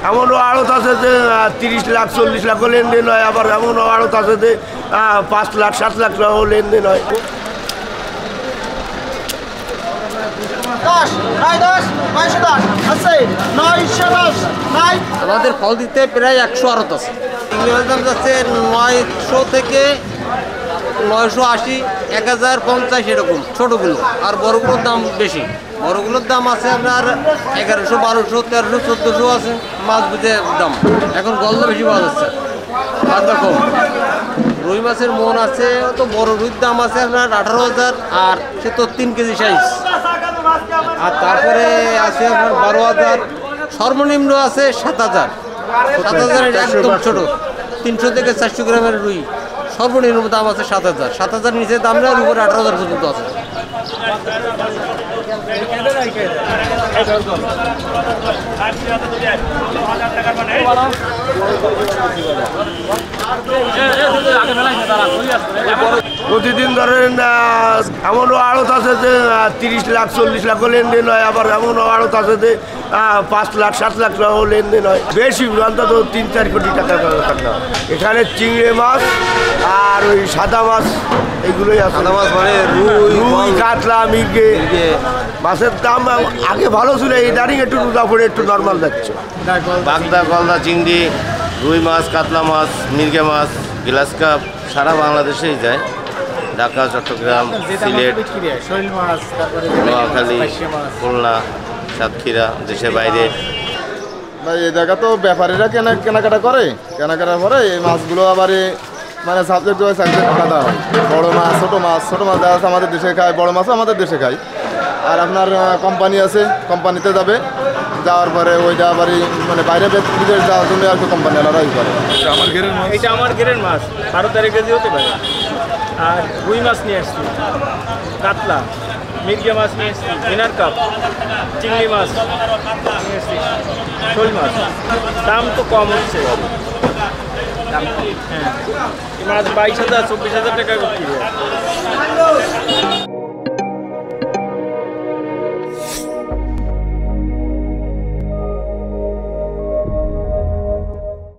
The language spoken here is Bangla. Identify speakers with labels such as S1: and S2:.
S1: এমনও আড়ত আছে যে 30 লাখ 40 লাখও লেনদেন হয়, আবার এমনও আড়ত আছে যে 5 লাখ 7 লাখ টাকাও লেনদেন হয়।
S2: আমাদের ফল দিতে প্রায় 100 আড়ত আছে। ইংরেজ দাম যাচ্ছে 900 থেকে 980, 1050 এরকম ছোটোগুলো, আর বড়গুলোর দাম বেশি। বড়গুলোর দাম আছে আপনার 1100, 1200, 1300, 1400 আছে মাছ বুঝে দাম। এখন গলদা বেশি পাওয়া যাচ্ছে, বাদটা কম। রুই মাছের মন আছে, তো বড় রুইর দাম আছে আপনার 18,000, আর সে তো 3 কেজি সাইজ। আর তারপরে আছে আপনার 12,000, সর্বনিম্ন আছে 7,000। 7,000 একদম ছোটো, 300 থেকে 400 গ্রামের রুই। সর্বনিম্ন দাম আছে 7,000। 7,000 নিচে দাম নেই, আর উপরে 18,000 পর্যন্ত আছে।
S1: প্রতিদিন ধরেন এমনও আড়ত আছে যে 30 লাখ 40 লাখও লেনদেন হয়, আবার এমনও আড়ত আছে যে 5 লাখ 7 লাখ টাকাও লেনদেন হয়। বেশি অন্তত 3-4 কোটি টাকার টাকা। এখানে চিংড়ি মাছ আর ওই সাদা মাছ এগুলোই আছে।
S2: সাদা মাছ মানে
S1: রুই, কাতলা, মৃগে। মাছের দাম আগে ভালো ছিল, এই দাঁড়িং একটু রোজা পড়ে একটু নর্মাল যাচ্ছে।
S3: বাগদা, গলদা, চিংড়ি, রুই মাছ, কাতলা মাছ, মৃগে মাছ, গ্লাস কাপ সারা বাংলাদেশেই যায়। ঢাকা, চট্টগ্রাম, সিলেট, নোয়াখালী, খুলনা, সাতক্ষীরা, দেশের বাইরে।
S4: ভাই এই জায়গা তো ব্যাপারীরা কেনাকাটা করে, কেনাকাটার পরে এই মাছগুলো আবার মানে সাবজেক্ট ওয়াইজ সাবজেক্ট আলাদা হয়। বড় মাছ, ছোটো মাছ দেখা যাচ্ছে আমাদের দেশে খায়, বড় মাছও আমাদের দেশে খায়। আর আপনার কোম্পানি আছে, কোম্পানিতে যাবে, যাওয়ার পরে ওইটা আবার মানে বাইরে বিদেশ যাওয়ার জন্য আর কি কোম্পানি আলাদাই করে।
S5: এটা আমার ঘেরের মাছ, 12-13 কেজি হতে পারে। আর রুই মাছ নিয়ে আসছি, কাতলা, মৃগে মাছ নিয়ে এসছি, মিনার কাপ, চিংড়ি মাছ নিয়ে এসছি, শোল মাছ। দাম তো কম হচ্ছে, হ্যাঁ। এই মাছ 22,000 24,000 টাকা বিক্রি হয়।